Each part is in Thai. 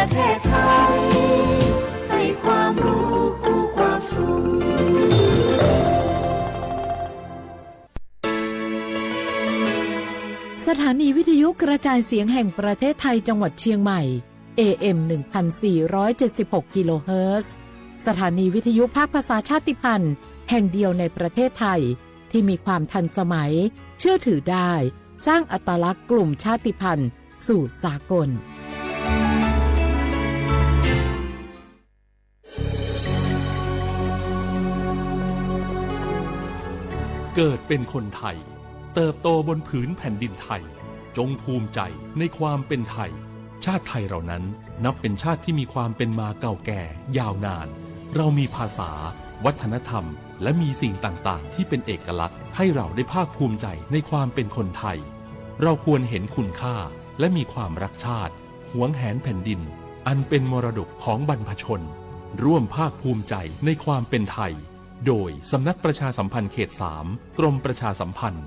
ประเทศไทยให้ความรู้คู่ความสุขสถานีวิทยุกระจายเสียงแห่งประเทศไทยจังหวัดเชียงใหม่ AM 1476 กิโลเฮิรตซ์สถานีวิทยุภาคภาษาชาติพันธุ์แห่งเดียวในประเทศไทยที่มีความทันสมัยเชื่อถือได้สร้างอัตลักษณ์กลุ่มชาติพันธุ์สู่สากลเกิดเป็นคนไทยเติบโตบนผืนแผ่นดินไทยจงภูมิใจในความเป็นไทยชาติไทยเรานั้นนับเป็นชาติที่มีความเป็นมาเก่าแก่ยาวนานเรามีภาษาวัฒนธรรมและมีสิ่งต่างๆที่เป็นเอกลักษณ์ให้เราได้ภาคภูมิใจในความเป็นคนไทยเราควรเห็นคุณค่าและมีความรักชาติหวงแหนแผ่นดินอันเป็นมรดกของบรรพชนร่วมภาคภูมิใจในความเป็นไทยโดยสำนักประชาสัมพันธ์เขต 3 กรมประชาสัมพันธ์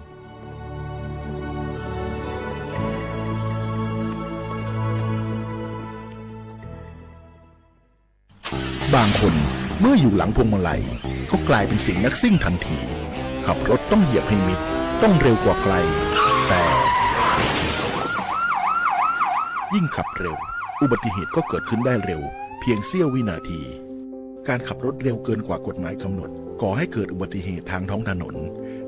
บางคนเมื่ออยู่หลังพวงมาลัยก็กลายเป็นสิ่งนักซิ่งทันทีขับรถต้องเหยียบให้มิดต้องเร็วกว่าไกลแต่ยิ่งขับเร็วอุบัติเหตุก็เกิดขึ้นได้เร็วเพียงเสี้ยววินาทีการขับรถเร็วเกินกว่ากฎหมายกำหนดก่อให้เกิดอุบัติเหตุทางท้องถนน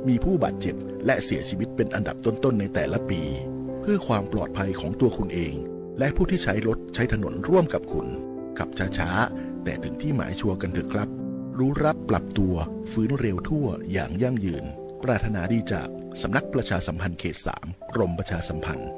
มีผู้บาดเจ็บและเสียชีวิตเป็นอันดับต้นๆในแต่ละปีเพื่อความปลอดภัยของตัวคุณเองและผู้ที่ใช้รถใช้ถนนร่วมกับคุณขับช้าๆแต่ถึงที่หมายชัวร์กันเถอะครับรู้รับปรับตัวฟื้นเร็วทั่วอย่างยั่งยืนปรารถนาดีจากสำนักประชาสัมพันธ์เขต 3 กรมประชาสัมพันธ์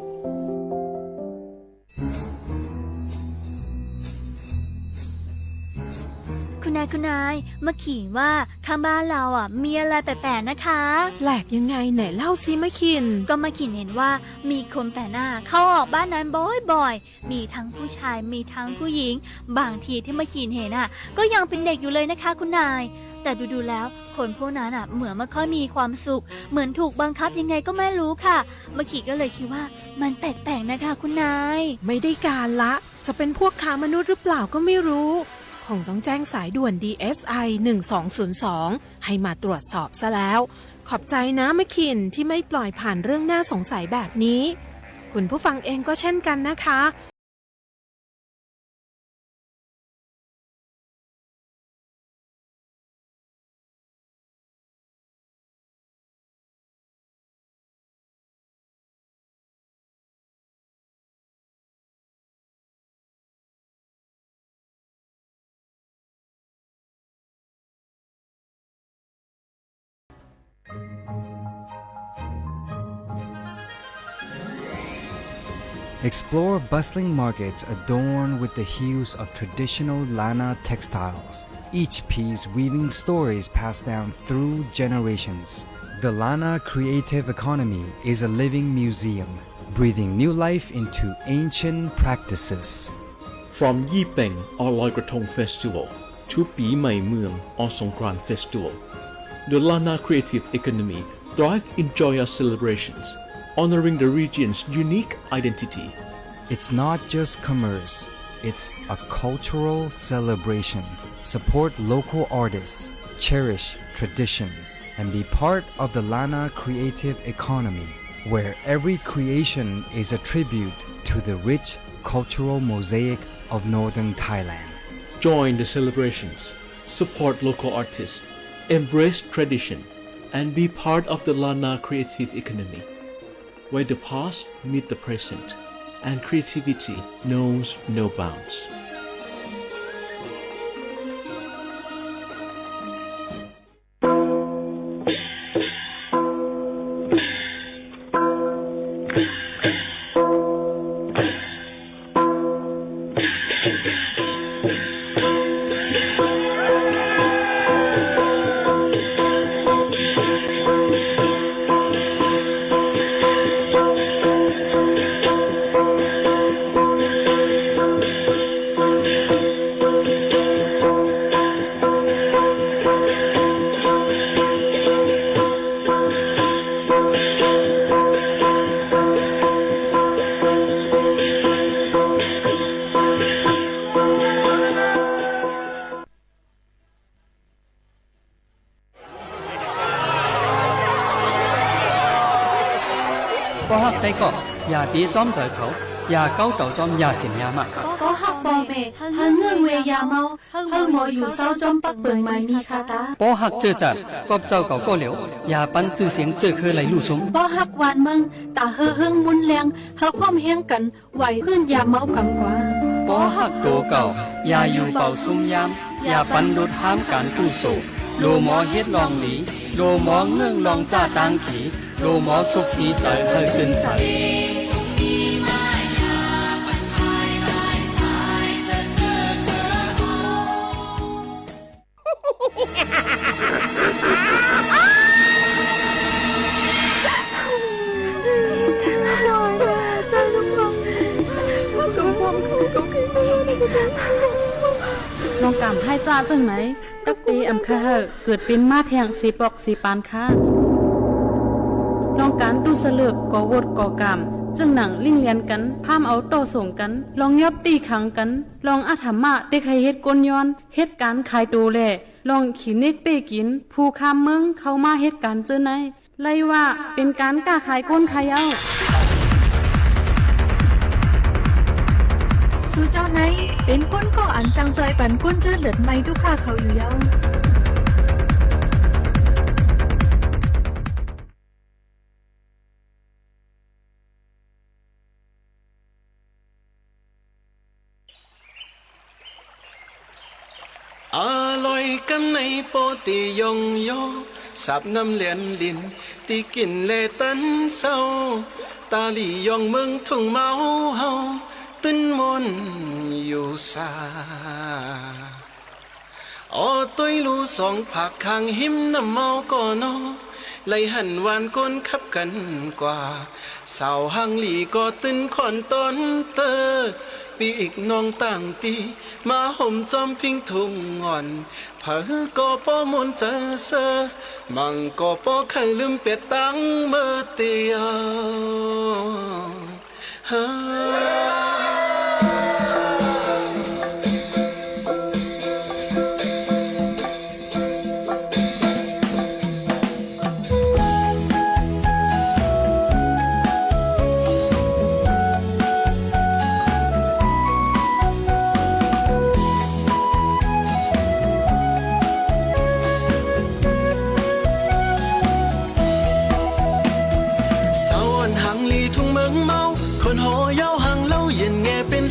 คุณนายมาขิงว่าข้างบ้านเรามีอะไรแปลกๆนะคะแปลกยังไงไหนเล่าซิมะขินก็มาขินเห็นว่ามีคนแปลกหน้าเข้าออกบ้านนั้นบ่อยๆมีทั้งผู้ชายมีทั้งผู้หญิงบางทีที่มาขินเห็นก็ยังเป็นเด็กอยู่เลยนะคะคุณนายแต่ดูๆแล้วคนพวกนั้นเหมือนไม่ค่อยมีความสุขเหมือนถูกบังคับยังไงก็ไม่รู้ค่ะมาขิก็เลยคิดว่ามันแปลกๆนะคะคุณนายไม่ได้การละจะเป็นพวกค้ามนุษย์หรือเปล่าก็ไม่รู้คงต้องแจ้งสายด่วน DSI 1202ให้มาตรวจสอบซะแล้วขอบใจนะมะขินที่ไม่ปล่อยผ่านเรื่องน่าสงสัยแบบนี้คุณผู้ฟังเองก็เช่นกันนะคะ Explore bustling markets adorned with the hues of traditional Lana textiles, each piece weaving stories passed down through generations. The Lana creative economy is a living museum, breathing new life into ancient practices. From Yi Peng or Loi Krathong Festival to Pi Mai Mueang or Songkran Festival, the Lana creative economy thrives in joyous celebrations, honoring the region's unique identity. It's not just commerce, it's a cultural celebration. Support local artists, cherish tradition, and be part of the Lana creative economy, where every creation is a tribute to the rich cultural mosaic of northern Thailand. Join the celebrations, support local artists, embrace tradition, and be part of the Lana creative economy, where the past meets the present and creativity knows no bounds. ได้ก็อย่าปีจ้อมใจเขาอย่าเก้าเต่าจ้อมอย่าเห็นยามา có hắc bò mẹ hơn ngương về nhà mau hơn mọi dù sao trong bắc bừng mày ni kha ta ป้อหักเจอจัดก็เจ้าเก่าก็เหลวอย่าปั้นจื้อเสียงเจอเคยไหลลู่สม có hắc hoàn mừng ta hơ hương muốn leng hơ quam hiang cầnไหวขึ้นอย่าเมาcầm quá ป้อหักโตเก่าอย่าอยู่เป่าซุ่มยามอย่าปั้นดุดห้ามการกู้โศโลหมอเฮ็ดลองหลีโลหมอเงื่องลองจ้าตางขีโลหมอสุกสีใจเฮยขึ้นใส น้องกำให้จ้าจังไหนตักปีอำคาเหอะเกิดเป็นมาแทงสีปอกสีปานค่ะลองการดูเสลือกก่อวดก่อกำจึงหนังลิ่งเลียนกันพามเอาโตส่งกันลองยอบตีขังกันลองอาถรรมะได้ใครเฮ็ดกลย้อนเฮ็ดการขายโตแหล่ลองขีเนกเป้กินผู้ข้ามเมืองเข้ามาเฮ็ดการเจอไหนไล่ว่าเป็นการกล้าขายก้นขายเอาซื้อเจ้าไหนเป็นก้นก็อันจังใจปั่นก้นเจอเหลือดไม่ทุกข้าเขาอยู่เย้าอร่อยกันในโปติยงโยสับน้ำเลียนลินตีกินเลตันเศร้าตาลียองเมืองทุ่งเมาเฮาตึนมนอยู่ซาอ๋อตุยลูสองผักข้างหิมน้ำเมาก่อนอไล่หันวานก้นขับกันกว่าสาวหังหลีก็ตึนขอนตอนเตอปีอีกน้องต่างตีมาห่มจอมพิงทุ่งงอนเผอก็ป้อมนเจอเซอมังก็ป้อเคยลืมเปียตังเมื่อเตียว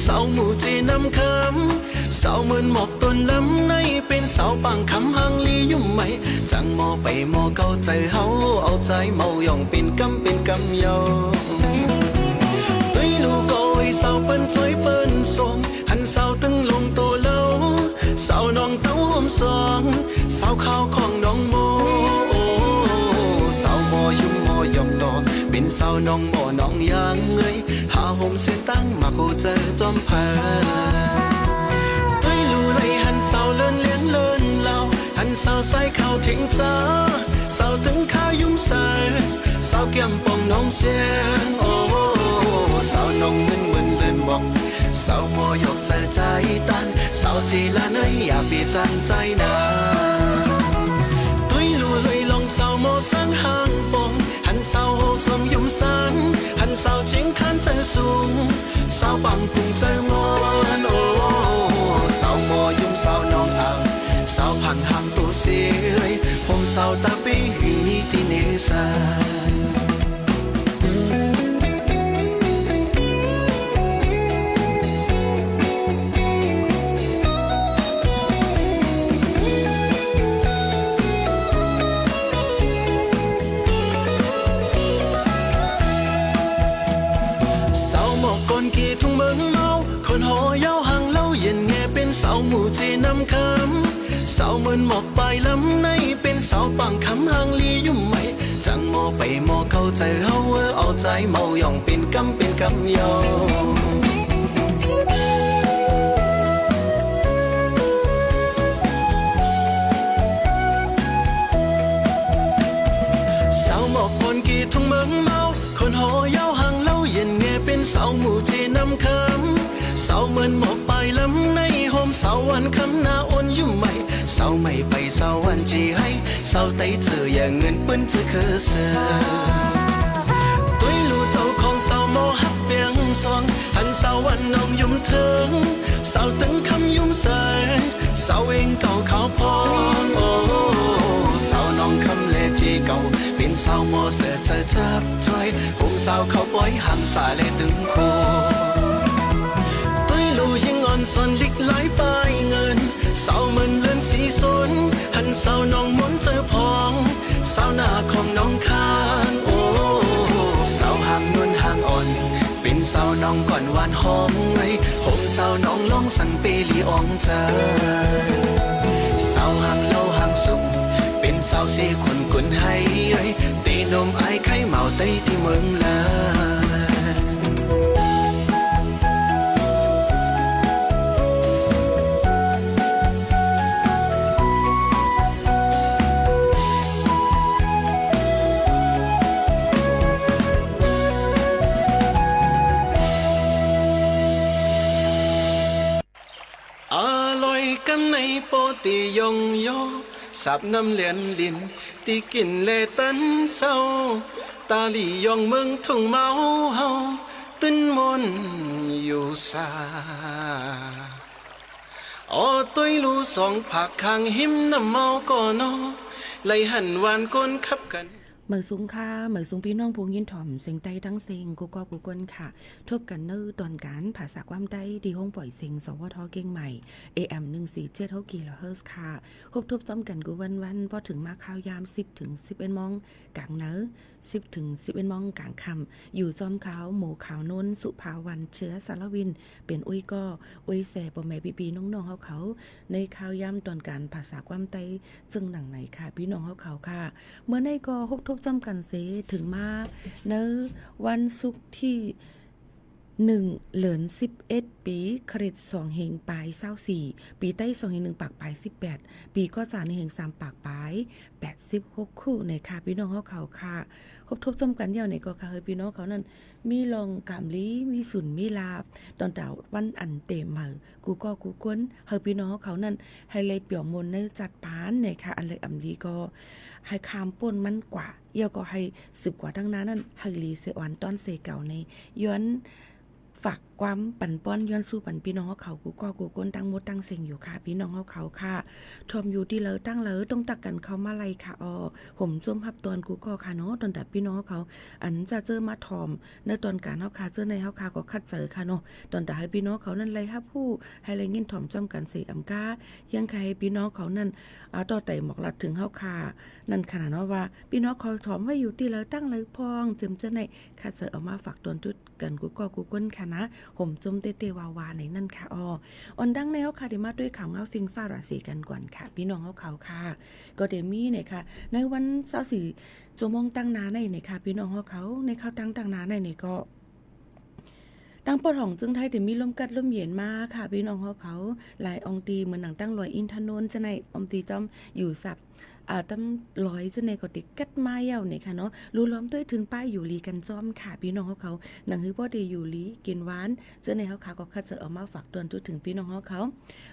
เสาหมู่จีนำคำเสาเหมือนหมอกต้นลำในเป็นเสาปังคำหังลียุ่มไหมจังมอไปมอเก้าใจเฮาเอาใจเมาย่องเป็นกำเยาตุยลูกโอยเสาเปิ้นสวยเปิ้นทรงหันเสาตึงลงโตเล่าเสาน้องเต้าอมสองเสาข้าวของน้องโมเสาโมยุ่มโมยองดอกเป็นเสาน้องโมน้องยางเงยหาห่มเส้นตั้งมาโคเจอจอมเพอตุยลูเลยหันเสาเลินเลี้ยงเลินเล่าหันเสาใส่ข้าวทิ้งจ้าเสาตึงข้ายุ่มใส่เสาแก้มป่องน้องเสียงโอ้เสาน้องมึนเลินบอกเสาโมยกใจตันเสาจีละเนยอย่าปีจันใจนาตุยลูเลยลองเสาโมสังห่างปองหันเสาโฮสมยุ่มสันหันเสาจิงขันใจสูงเสาปังปุ่งใจมอนโอ้เสาโมยุ่มเสาน้องอ่างเสาพังห่างตัวเสียผมเสาตาปีนี้ที่เนสันคนหอยาวห่างเล่าเย็นแง่เป็นเสาหมู่จีนำคำเสาเหมือนหมอกปลายลำในเป็นเสาปังคำห่างลียุ่มไหมจังมอไปมอเข้าใจเฮาเอาใจเมาย่องเป็นกำยอเสาหมอกคนกี่ทุ่งเมืองเมาคนหอยาวห่างเล่าเย็นแง่เป็นเสาหมู่จีนำคำเสาเหมือนหมอกปลายลำในโฮมเสาวันคำหน้าอ่อนยุ่มไหมเสาไม่ไปเสาวันจีให้เสาไตเจออย่างเงินปืนจะเคยเสือตุยลูเจ้าของเส สองหันเสาวันน้องยุ่มถึงเสาตึงคำยุ่มเสยเสาเองเก่าเขาพองโอ้เสาน้องคำเลจีเก่าเป็นเสาโมเสเจอจับจอยคงเสาเขาปล่อยหันสาเลตึงโคตุ้ยลูยิงอ่อนส่วนลิกไหลไปเงินเสาเหมือนเลื่อนสีสนหันเสาน้องมนเจอพองเสาหน้าของน้องข้างโอ้เสาห่างนวลห่างอ่อนเป็นเสาน้องก่อนหวานหอมไงผมเสาน้องลองสั่งเปลีอ่องเจอเสาห่างเล่าห่างสุขเป็นเสาเสียคนกุนให้ตีนมไอ้ไข่เมาเต้ที่เมืองเลยกันในโปติยงโยสับน้ำเลียนลินตีกินเลตันเศร้าตาลียองเมืองทุ่งเมาเฮาตื้นมนอยู่ซาอ๋อตุ้ยลูสองผักข้างหิมน้ำเมาก่อนอไหลหันวานก้นขับกันเหมือสูงค่ะเหมือสูงพี่น้องพวงยินถ่อมเสียงใต้ทั้งเสียงกูก็กูก้นค่ะทบกันเนื้อตอนการภาษาความใต้ที่ห้องปล่อยเสียงสวทเก่งใหม่ AM 147 กิโลเฮิรตซ์ค่ะครบทบซ้อมกันกูวันพอถึงมาข้าวยาม10 ถึง 11 มองกลางเนื้อ10 ถึง 11 มองกลางคำอยู่จอมขาวหมูขาวนนสุภาวันเชื้อสารวินเป็นอุ้ยก็อุ้ยแส่ปอแม่ปีน้องๆเขาในข้าวยามตอนการภาษาความใต้จึงหนังไหนค่ะพี่น้องเขาค่ะเมื่อในก็ครบทบจำกันเสถึงมาเนวันศุกร์ที่1เหลือน11ปีคริส2เฮงปลาย24ปีใต้2เฮง1ปากปลาย18ปีก็จาในเฮง3ปากปลาย86คู่ในค่ะพี่น้องเขาค่ะครบทบจำกันยาวในก็ค่ะเฮ้ยพี่น้องเขานั้นมีลองกามลีมีสุนมีลาบตอนแต่วันอันเต็มมากูก็กูก้นเฮ้ยพี่น้องเขานั้นให้เลยเปี่ยวมนในจัดปานในค่ะอันเลยอำลีก็ให้คามป่นมันกว่าเยี่ยวก็ให้10กว่าทั้งนั้นนั่นให้ลีเสวันต้อนเสเก่าในย้อนฝากความปั่นป้อนย้อนสู้ปั่นพี่น้องเขากูก็กูก้นตั้งมดตั้งเสียงอยู่ค่ะพี่น้องเขาค่ะชมอยู่ที่เลอตั้งเลอต้องตักกันเขามาไล่ค่ะผมจมพับตอนกูก็ค่ะเนาะตอนแต่พี่น้องเขาอันจะเจอมาทอมในตอนการเฮาค่ะเจอในเฮาค่ะก็คัดเจอค่ะเนาะตอนแต่ให้พี่น้องเขานั่นไล่ฮับผู้ให้เลยเงินถ่อมจอมกันเสียอำกายังใครพี่น้องเขานั่นต่อไต่หมอกลัดถึงเฮาค่ะนั่นขนาดเนาะว่าพี่น้องเขาถอมไว้อยู่ที่เลอตั้งเลอพองเจิมเจอในคัดเจอเอามาฝากตอนจุดกันกูก็กูก้นค่ะนะผมจมเตวาวาในนั่นค่ะอันดังแนวค่ะเดี๋ยวมาด้วยข่าวเงาฟิงฟ้าราศีกันก่อนค่ะพี่น้องเขาค่ะก็เดมี่เนี่ยค่ะในวันเสาร์4ชั่วโมงตั้งนาในค่ะพี่น้องเขาในข้าวตั้งนาในก็ตั้งปอดห้องจึงไทยแต่มีลมกัดลมเย็นมาค่ะพี่น้องเขาหลายองตีเหมือนหนังตั้งลอยอินทนนท์จะในองตีจอมอยู่สับตั้งลอยจะในก็ติกัดไม้ยาวเนี่ยค่ะเนาะรู้ล้อมด้วยถึงป้ายอยู่ลีกันจอมค่ะพี่น้องเขาหนังฮือพ่อได้อยู่ลีกินหวานจะในเขาก็คัดเจอเอามาฝากตวนถึงพี่น้องเขา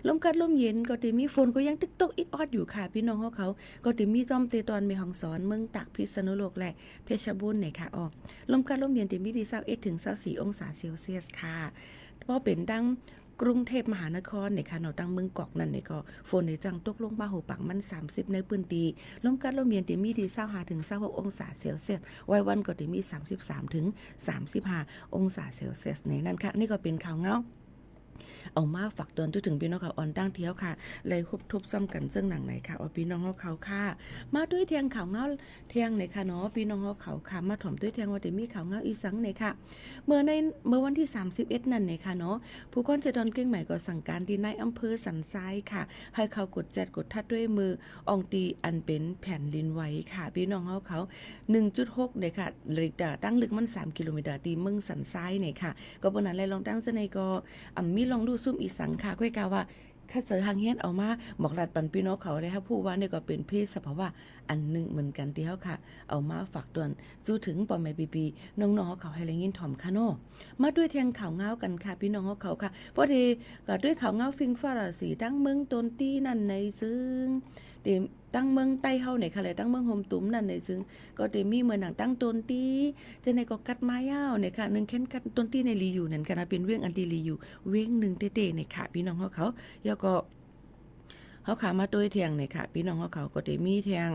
ลมกัดลมเย็นก็ติมีฝนก็ยังตึกตกอิดออดอยู่ค่ะพี่น้องเขาก็ติมีจอมเตตอนเมหองสอนเมืองตากพิษณุโลกและเพชรบูรณ์เนี่ยค่ะลมกัดลมเย็นติมีที่21 ถึง 24 องศาเซลเซียสค่ะเพราะเป็นดังกรุงเทพมหานครในค่ะเนาะตั้งเมืองกอกนั่นนี่ก็ฝนในจังตกลงมาหูปักมัน30ในพื้นที่ลมกัดลมเย็นที่มีที่25 ถึง 26 องศาเซลเซียสไว้วันก็ที่มี33 ถึง 35 องศาเซลเซียสในนั้นค่ะนี่ก็เป็นข่าวเงาเอามาฝากตอนถึงพี่น้องเขาอ่อนตั้งเที่ยวค่ะเลยครบทบซ้ำกันซึ่งหนังไหนค่ะพี่น้องเขาค่ะมาด้วยเทียงข่าวเงาเทียงไหนค่ะเนาะพี่น้องเขาค่ะมาถ่อมด้วยเทียงว่าจะมีข่าวเงาอีสังไหนค่ะเมื่อวันที่31นั่นเนี่ยค่ะเนาะผู้คนเจดอนเก่งใหม่ก็สั่งการที่นายอำเภอสันทรายค่ะให้เขากดแจดกดทัดด้วยมือองตีอันเป็นแผ่นดินไหวค่ะพี่น้องเขา 1.6 เนี่ยค่ะลิกตั้งลึกมัน3 กิโลเมตรตีเมืองสันทรายเนี่ยค่ะก็บนนั้นเลยลองตั้งจะในก็มีลองดูซุ่มอีสังค่ะก้อยกาว่าข้าเจอหางเฮียนเอามาบอกรัดปันพี่น้องเขาเลยค่ะผู้ว่าเนี่ยก็เป็นเพศสภาวะ อันหนึ่งเหมือนกันที่เขาค่ะเอามาฝากตวนจูถึงปอมแม่ปีน้องๆเขาให้แรงยินถ่อมค่ะเนาะมาด้วยแทงข่าวเงากันค่ะพี่น้องเขาค่ะพอดีก็ด้วยข่าวเงาฟิงฟ้าราศีตั้งเมืองตนตีนั่นในซึ่งเดตั้งเมืองใต้เฮาไหนค่ะเลยตั้งเมืองโฮมตุ้มนั่นในซึ่งก็เดมีเมืองหนังตั้งตนตีจะในก็กัดไม้ยาวเนี่ยค่ะนึงแค่นกัดตนตีในรีอยู่นั่นค่ะนะเป็นเว้งอันตีรีอยู่เว้งนึงเต้ๆเนี่ยค่ะพี่น้องเขาแล้วก็เขาขามาตัวเทียงเนี่ยค่ะพี่น้องเขาก็เดมีเทียง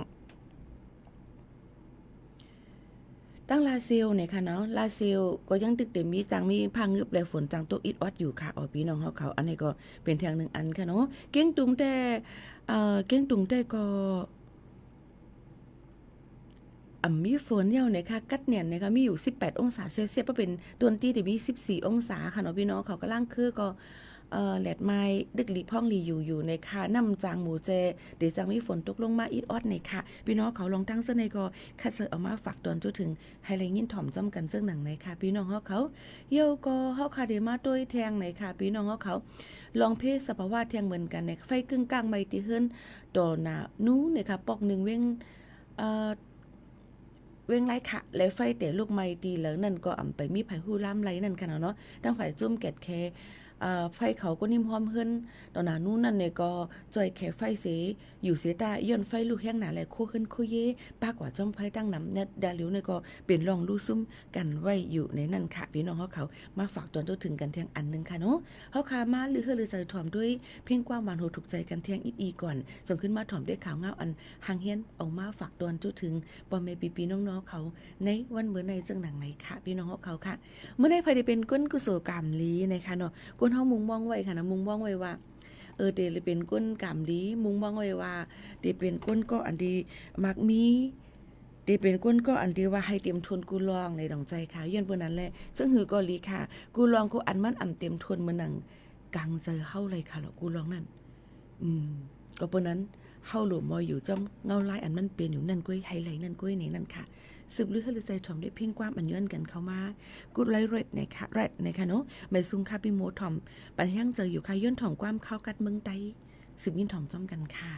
ตั้งลาซิลเนี่ยค่ะเนาะลาซิลก็ยังตึกเต็มมีจังมีพางึบและฝนจังตกอิดออดอยู่ค่ะพี่น้องเขาอันนี้ก็เป็นทางหนึ่งอันค่ะเนาะเก้งตุงแต่ก็มีฝนเยาวเนี่ยค่ะกัดเนี่ยนะคะมีอยู่18องศาเซลเซียสก็เป็นตัวที่ได้มี14องศาค่ะเนาะพี่น้องเขาก็ล่างคือก็แหลดไม้ดึกหลีพ่องหลีอยู่ในค่ะน้ำจางหมูเจเดี๋ยวจังมีฝนตกลงมาอีดออดในค่ะพี่น้องเขาลองตั้งเส้นในก็คัดเสือเอามาฝากตอนจนถึงไฮไลท์ยินถ่อมจ้ำกันเสื้อหนังในค่ะพี่น้องเขาเยาก็เขาคาเดมาตัวแทงในค่ะพี่น้องเขาลองเพศสภาวะแทงเหมือนกันในไฟกึ่งกลางไม่ตีเฮิรนต่อหน้านู้นเนี่ยค่ะปอกหนึ่งเว้งเว้งไรค่ะและไฟแต่ลูกไม้ตีแล้วนั่นก็อ่ำไปมีไผ่หู้ล่ำไรนั่นค่ะเนาะตั้งไผ่จุ่มแกดแคไฟเขาก็นิ่มหอมเฮิรนตอนหน้านู้นนั่นเนี่ยก็จอยแค่ไฟเสอยู่เสียตาย้อนไฟลูกแห้งหนาแหละโคขึ้นโคเย่ปากกว่าจ้องไฟตั้งน้ำเนี่ยดาลิวเนี่ยก็เป็นลองดูซุ่มกันไว้อยู่ในนั่นค่ะพี่น้องเขามาฝากตอนจนถึงกันเที่ยงอันนึงค่ะเนาะเขาขามาหรือใจถ่อมด้วยเพ่งความหวานโหถูกใจกันเที่ยงอีก่อนส่งขึ้นมาถ่อมด้วยข่าวเงาอันหางเฮียนเอามาฝากตอนจนถึงปอมแม่ปีน้องๆเขาในวันเมื่อในจังหนังไหนค่ะพี่น้องเขาค่ะเมื่อในภายได้เป็นก้นกุศลกรรมลีนะคะเนาะก้นเฮามุงมองไว้ค่ะนะมุงมองไว้ว่าเดลเป็นก้นกรรมลีมุงมองไว้ว่าเดเป็นก้นก็อันดีมักมีเดเป็นก้นก็อันดีว่าให้เตรียมทนกูลองในดองใจค่ะย้อนเพิ่นนั้นแหละซึ่งหือก็ลีค่ะกูลองกูอันมันเตรียมทนมื้อนังกลางเจอเฮาเลยค่ะเนาะกูลองนั่นก็เพิ่นนั้นเฮาหลมอยอยู่จ้อมเงาลายอันมันเป็นอยู่นั่นก้วยไฮไลท์นั่นก้วยนี่นั่นค่ะสืบลือให้ใจถ่อมได้เพ่งความอันย้อนกันเข้ามากูไลเรดนะคะเรดนะคะเนาะไม่ซุงค่ะพี่โมถ่อมปันยังเจออยู่ค่ะย้อนถ่อมความเข้ากัดเมืองไตสืบยินถ่อมจ้อมกันค่ะ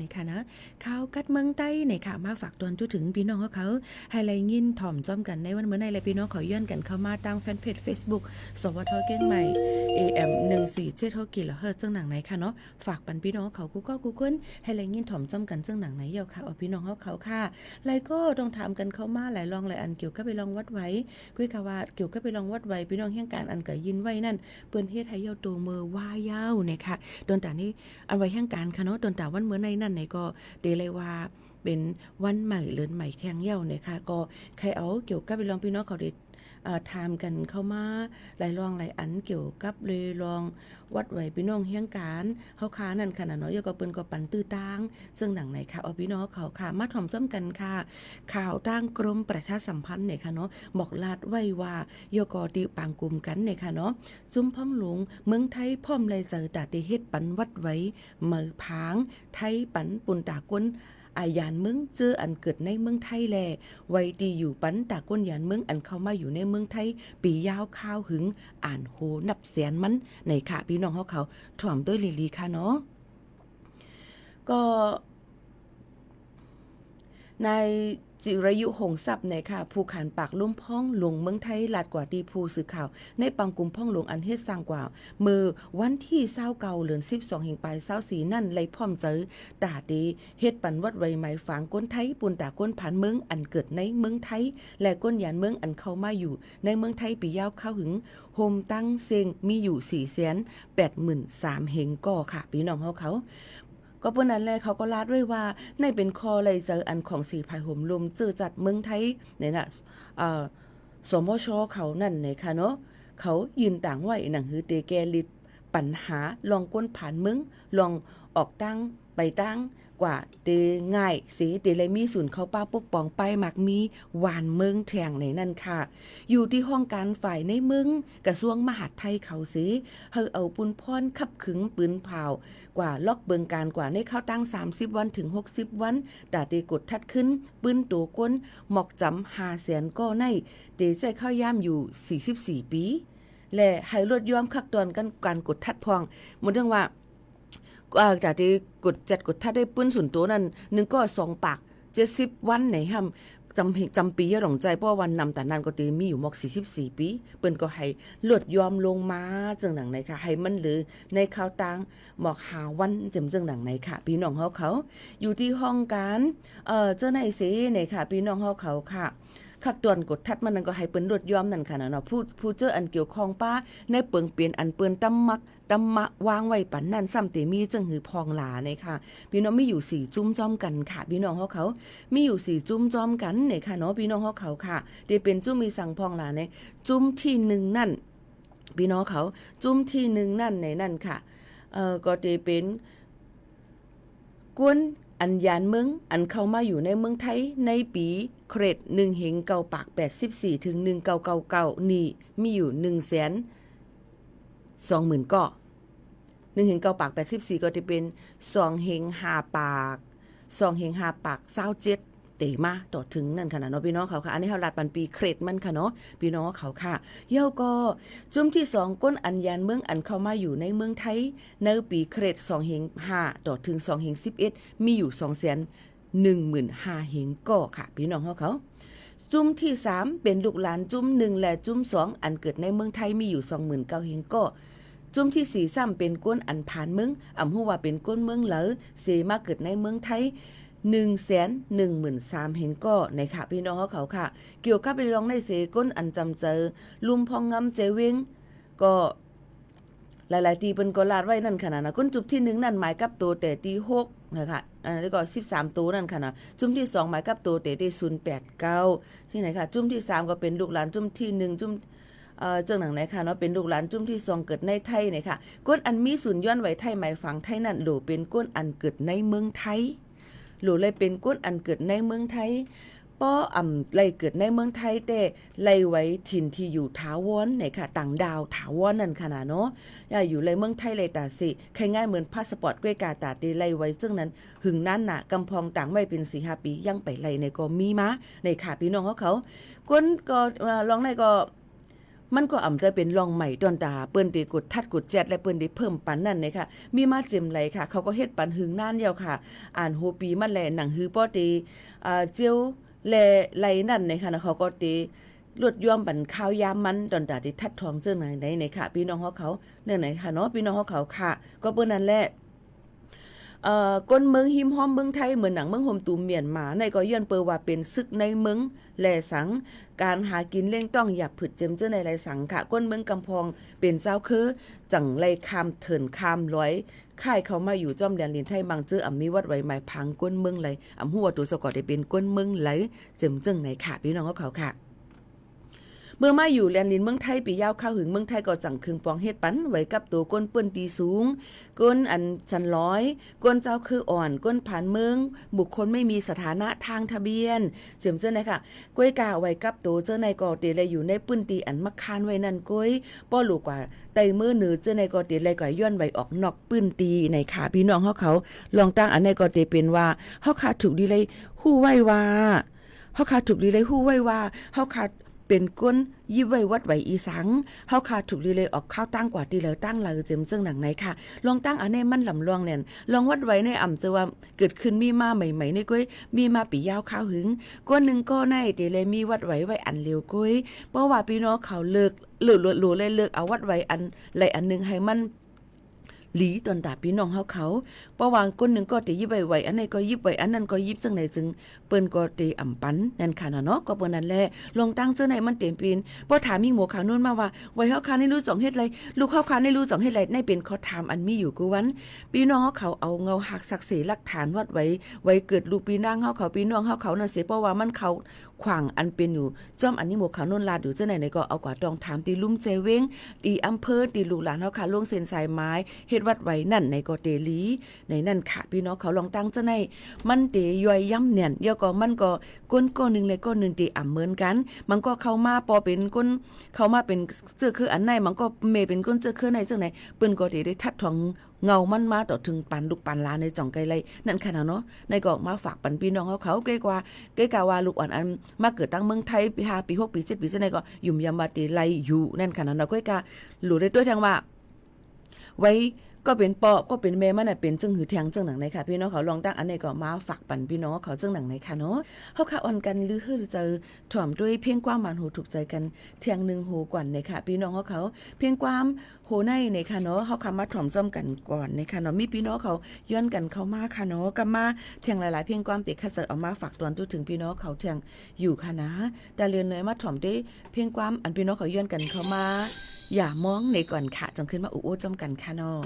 นะคะนะข่าวกัดเมืองใต้นะคะมาฝากตอนจุถึงพี่น้องเขาให้ไลยินถ่อมจ้อมกันในวันเมื่อในและพี่น้องเขาย้อนกันเข้ามาตามแฟนเพจ Facebook สวทเก้งใหม่ AM 1476กิโลเฮิรตซ์จังหนังไหนค่ะเนาะฝากปันพี่น้องเขากูก็กูเกิลให้ไลยินถ่อมจ้อมกันจังหนังไหนเยาค่ะเอาพี่น้องเขาค่ะไลก็ต้องถามกันเข้ามาหลายลองหลายอันเกี่ยวกับไปลองวัดไว้คุยกะว่าเกี่ยวกับไปลองวัดไว้พี่น้องเฮียงการอันก็ยินไว้นั่นเปิ้นเฮ็ดให้เยาโตมือว่ายาวนะคะโดนตานี้อันไว้เฮียงการค่ะเนาะโดนตาวันเมื่อในนั่นไหนก็เดเลยว่าเป็นวันใหม่เลือนใหม่แข่งเย้านะคะก็ใครเอาเกี่ยวกับไปลองพี่น้องเขาได้ถามกันเข้ามาหลายรองหลายอันเกี่ยวกับเลยลองวัดไหวพี่น้องเฮียงการเฮาค้านั่นขนาดเนาะยก็เปิ้นก็ปันตื้อตางซึ่งหนังไหนค่ะเอาพี่น้องเขาค่ะมาถ่อมซ้ำกันค่ะข่าวตั้งกรมประชาสัมพันธ์เนี่ยค่ะเนาะบอกลาดไว้ว่ายก็ติปางกลุ่มกันเนี่ยค่ะเนาะจุ้มพ่องหลวงเมืองไทยพร้อมเลยเจอตาได้เฮ็ดปันวัดไว้เมือผางไทยปันปุ่นตากวนอายานเมืองเจออันเกิดในเมืองไทยแลไว้ดีอยู่ปันตาก้นยานเมืองอันเข้ามาอยู่ในเมืองไทยปียาวข้าวหึงอ่านโหนับแสนมันในค่ะพี่น้องเขาถ่อมด้วยลีค่ะเนาะก็ในจิรายุหงทรัพย์เนี่ยค่ะผู้ขานปากลุ่มพ้องหลวงเมืองไทยลาดกว่าดีผู้สื่อข่าวในปังกลุ่มพ้องหลวงอันเฮ็ดสร้างกว่ามือวันที่29เดือน12แห่งปลาย24นั่นเลยพร้อมเจอตาดีเฮ็ดปันวัดไว้หมายฝังก้นไทยปุ่นตาก้นผ่านเมืองอันเกิดในเมืองไทยและก้นยานเมืองอันเข้ามาอยู่ในเมืองไทยปียาวเข้าหึงโฮมตั้งเซงมีอยู่ 483,000 เฮงก่อค่ะพี่น้องเขาก็เปิ้นนั้นแลเขาก็ลาดด้วยว่าในเป็นคอเลยเจออันของสีภายห่มลมเจอจัดเมืองไทยเนี่ยน่ะสมชเขานั่นเนี่ยค่ะเนาะเขายืนต่างไว้หนังหือเตแกลิดปัญหาลองก้นผ่านมึงลองออกตั้งไปตั้งกว่าเตง่ายสีเตเลยมีศูนย์เขาป้าปกป้องไปมักมีหวานเมืองแทงในนั่นค่ะอยู่ที่ห้องการฝ่ายในเมืองกระทรวงมหาดไทยเขาสิเฮาเอาปุนพรขับขึงปืนเผากว่าล็อกเบิงการกว่าในเข้าตั้ง30วันถึง60วันตาเตกดทัดขึ้นปืนตัวก้นหมอกจำ500,000ก็ในเตใจเข้าย่ามอยู่44ปีและให้ลดยอมคักตอนกันการกดทัดพองหมดเรื่องว่าจากที่กดจัดกดทัดได้ปืนส่วนตัวนั้นนึงก็2ปาก70วันไหนห้ำจำปีอย่าหลงใจเพราะวันนำแต่นั้นก็ตีมีอยู่หมอก44ปีเปิ้นก็ให้ลดยอมลงมาจังหนังไหนค่ะให้มันเหลือในข้าวตังหมอก5วันจังหนังไหนค่ะพี่น้องเขาอยู่ที่ห้องการเจ้าไหนสิเนี่ยค่ะพี่น้องเขาค่ะคักตวนกดทัดมันนั่นก็ให้เปิ้นลดยอมนั่นค่ะเนาะผู้เจออันเกี่ยวข้องป้าในเปิงเปลี่ยนอันเปิ้นตำมะวางไว้ปันนั่นซ้ำเตมีจังหือพองหลาเนี่ยค่ะพี่น้องมีอยู่4จุ้มจ้อมกันค่ะพี่น้องเขามีอยู่4จุ้มจ้อมกันเนี่ยค่ะเนาะพี่น้องเขาค่ะเดเป็นจุ้มมีสั่งพองหลาเนี่ยจุ้มที่1นั่นพี่น้องเขาจุ้มที่1นั่นในนั่นค่ะก็เดเป็นกวนอันยานเมืองอันเข้ามาอยู่ในเมืองไทยในปีเครด1เฮงเก่าปาก84ถึง1999นี่มีอยู่120,000ก่อ1เฮงเก่าปาก84ก็จะเป็น2เฮง5ปาก2เฮง5ปาก27เตมาต่อถึงนั่นค่ะเนาะพี่น้องเขาค่ะอันนี้เฮาลัดปันปีเครดมันค่ะเนาะพี่น้องเขาค่ะเย้าก็จุ่มที่2ก้นอันยานเมืองอันเข้ามาอยู่ในเมืองไทยในปีเครด2เฮง5ต่อถึง2เฮง11มีอยู่215,000 เฮงก่อค่ะพี่น้องเขาจุ่มที่3เป็นลูกหลานจุ่ม1และจุ่ม2อันเกิดในเมืองไทยมีอยู่29,000 เฮงก่อจุ่มที่4ซ้ำเป็นก้นอันผ่านเมืองฮู้ว่าเป็นก้นเมืองเหลอเสมาเกิดในเมืองไทย113,000 เฮงก็ในค่ะพี่น้องเขาค่ะเกี่ยวกับไปลองในเสก้นอันจำเจอลุมพองงำเจเวงก็หลายๆตีเปิ้นก็ลาดไว้นั่นค่ะนะก้นจุบที่1นั่นหมายกับตัวแต่ตี6นะคะแล้วก็13ตัวนั่นค่ะนะจุ่มที่2หมายกับตัวแต่ที่089ที่ไหนค่ะจุ่มที่3ก็เป็นลูกหลานจุ่มที่1จุ่มเจ้าหนังไหนค่ะเนาะเป็นลูกหลานจุ่มที่2เกิดในไทยเนี่ยค่ะก้นอันมีศูนย์ย้อนไว้ไทยหมายฝังไทยนั่นโหลเป็นก้นอันเกิดในเมืองไทยหรือเลยเป็นก้นอันเกิดในเมืองไทยป้อไล่เกิดในเมืองไทยแต่ไล่ไว้ถิ่นที่อยู่ถาวรไหนค่ะต่างดาวถาวรนั่นขนาดเนาะอยู่ในเมืองไทยเลยตาสิใครง่ายเหมือนพาสปอร์ตด้วยกาตาได้ไล่ไว้ซึ่งนั้นหึงนั้นน่ะกำพองต่างไว้เป็น 4-5 ปียังไปไล่ในก็มีมาในค่ะพี่น้องเขาก้นก็ลองในก็ มันก็อ่ำจะเป็นรองใหม่ตอนตาเปิ้นตีกดทัดกดแจดและเปิ้นตีเพิ่มปันนั่นเลยค่ะมีมาเจมไหลค่ะเขาก็เฮ็ดปันหึงน่านเดียวค่ะอ่านโฮปีมันแลหนังฮือป้อตีเจียวแลไหลนั่นเลยค่ะเขาก็ตีลดย่อมบันข้าวยามมันตอนตาที่ทัดทองเจ้าไหนค่ะพี่น้องเขาเนี่ยไหนค่ะเนาะพี่น้องเขาค่ะก็เปิ้นนั่นแหละก้นเมืองหิมห้อมเมืองไทยเหมือนหนังเมืองโฮมตูมเมียนมาในก็ย้อนเปิว่าเป็นศึกในเมืองแหล่สังการหากินเล่งต้องหยับผึดเจมเจ้าในไรสังค่ะก้นเมืองกำพองเป็นเจ้าคือจังไรคามเถินคามร้อยค่ายเขามาอยู่จอมแดนลินไทยบางเจื้อมีวัดไว้หมายพังก้นเมืองไหลหัวตัวสะกอดได้เป็นก้นเมืองไหลเจมจึงในค่ะพี่น้องเขาค่ะเมื่อมาอยู่แลนลินเมืองไทยปียาวเข้าหึงเมืองไทยก็จังคึงปองเฮ็ดปันไว้กับตัวก้นเปิ้นตีสูงก้นอันสันร้อยก้นเจ้าคืออ่อนก้นผ่านเมืองบุคคลไม่มีสถานะทางทะเบียนเจิมเจ้าไหนค่ะก้อยกาไว้กับตัวเจ้าในก็เตเลยอยู่ในปื้นตีอันมักคานไว้นั่นก้อยป้อลูกกว่าไตมือเหนือเจ้าในก็เตเลยก็ย้อนไว้ออกนอกปื้นตีในขาพี่น้องเขาลองตั้งอันในก็เตเป็นว่าเฮาขาดถูกดีเลยฮู้ไว้ว่าเฮาขาดถูกดีเลยฮู้ไว้ว่าเฮาขาดเป็นก้นยิบไว้วัดไว้อีสังเฮาขาดถูกเลยออกข้าวตั้งกว่าตีแล้วตั้งลาเจิมซึ่งหนังไหนค่ะลองตั้งอันนี้มันลำลองเนี่ยลองวัดไว้ในอ่ำจะว่าเกิดขึ้นมีมาใหม่ๆในก้อยมีมาปียาวข้าวหึงก้นหนึ่งก็ในตีเลยมีวัดไว้อันเร็วก้อยเพราะว่าพี่น้องเขาเลิกหลุดเลยเลิกเอาวัดไว้อันไรอันนึงให้มันหลีตอนตาพี่น้องเขาปะวางก้นหนึ่งก็ตียิบไว้อันไหนก็ยิบไว้อันนั้นก็ยิบจังไหนจึงเปิ้นก็ตีอ่ำปันนั่นค่ะเนาะก็เปิ้นนั่นแหละลงตั้งเจ้าไหนมันเต็มปีนพอถามมีหมูขาวนู่นมาว่าไว้เฮาคาในรู้จ่องเฮ็ดไรลูกเฮาคาในรู้จ่องเฮ็ดไรในเป็นข้อถามอันมีอยู่กูวันพี่น้องเขาเอาเงาหักศักดิ์ศรีหลักฐานวัดไว้เกิดลูกพี่นางเขาพี่น้องเขานั่นเสิเพราะว่ามันเขาขวางอันเป็นอยู่จ้อมอันนี้หมูขาวนู่นลาดอยู่เจ้าไหนก็เอากว่าตองถามตีลุ่มเจเวงตีอำเภอตีลูกหลานเฮาค่ะลงเส้นสายไม้เฮ็ดวัดไว้นั่นในก็เตลีในนั่นค่ะพี่น้องเขาลองตั้งเจ้าไหนมันเตย่อยย่ำเนี่ยเดี๋ยวก็มันก็ก้นก้อนนึงเลยก้อนนึงตีอ่ำเหมือนกันมันก็เข้ามาปอเป็นก้นเข้ามาเป็นเจ้าคืออันไหนมันก็เมเป็นก้นเจ้าคือในจังไหนเปิ้นก็ได้ทัดทองเงามันมาต่อถึงปันลูกปันลาในจ่องไกลเลยนั่นขนาดเนาะในก็มาฝากปันพี่น้องเขาเกกว่าว่าลูกอ่อนอันมาเกิดตั้งเมืองไทยปี5ปี6ปี7ปีจังไหนก็ยุ่มยามมาตีไลอยู่นั่นขนาดเนาะเกกาหลุดได้ด้วยทางว่าไว้ก็เป็นปอก็เป็นแม่มันน่ะเป็นจึงหือแทงจึงหนังในค่ะพี่น้องเขาลองตั้งอันนี้ก็มาฝากปันพี่น้องเขาจึงหนังในค่ะเนาะเฮาค่ะอ่อนกันหรือฮือเจอถ่อมด้วยเพียงความหวานหูถูกใจกันเที่ยงนึงหูกว่าในค่ะพี่น้องเขาเพียงความโหในค่ะเนาะเฮาคำมาถ่อมจ้อมกันก่อนในค่ะเนาะมีพี่น้องเขาย้อนกันเข้ามาค่ะเนาะกับมาเที่ยงหลายๆเพียงความติค่ะจะเอามาฝากตอนถึงพี่น้องเขาเที่ยงอยู่ค่ะนะแต่เรือนเนยมาถ่อมด้วยเพียงความอันพี่น้องเขาย้อนกันเข้ามาอย่ามองในก่อนค่ะจงขึ้นมาอู้จ้อมกันค่ะเนาะ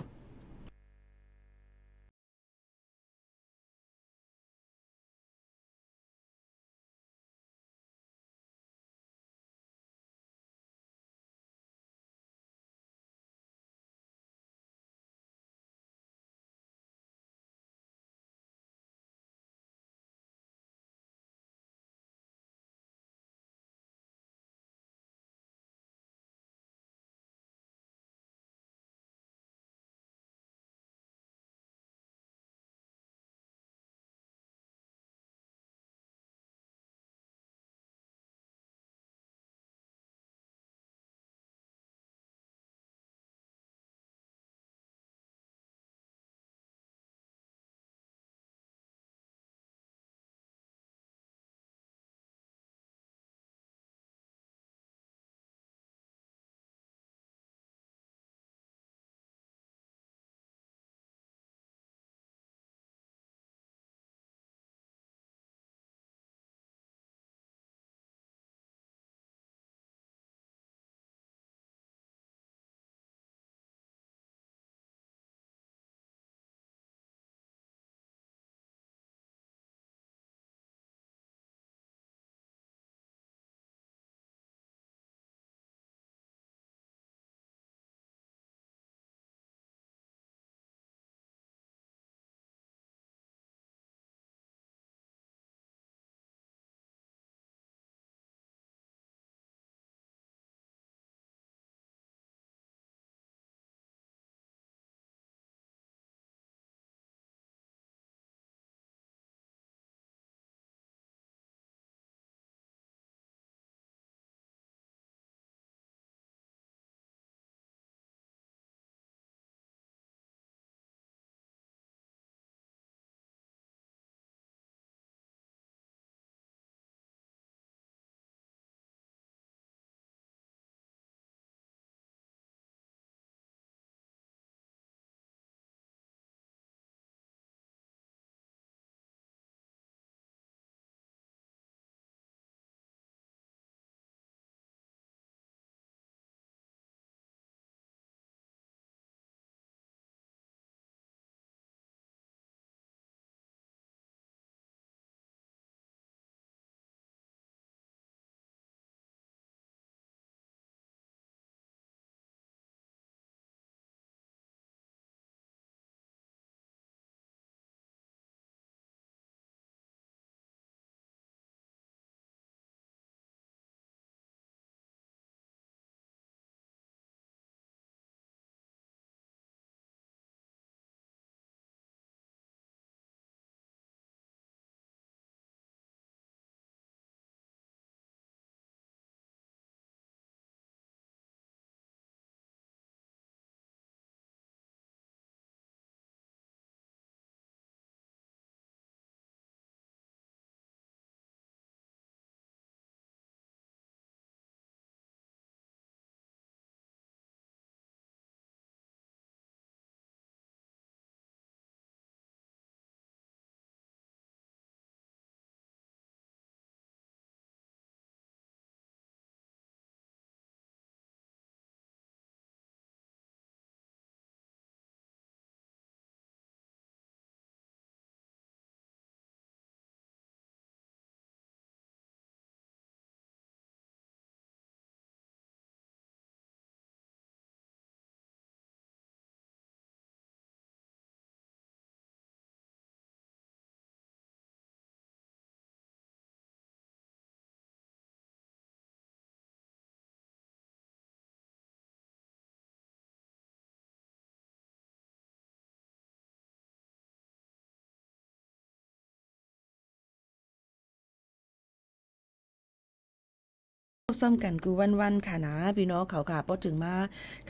ซ้ำกันกูวันๆค่ะนะพี่น้องเขาค่ะพอถึงมา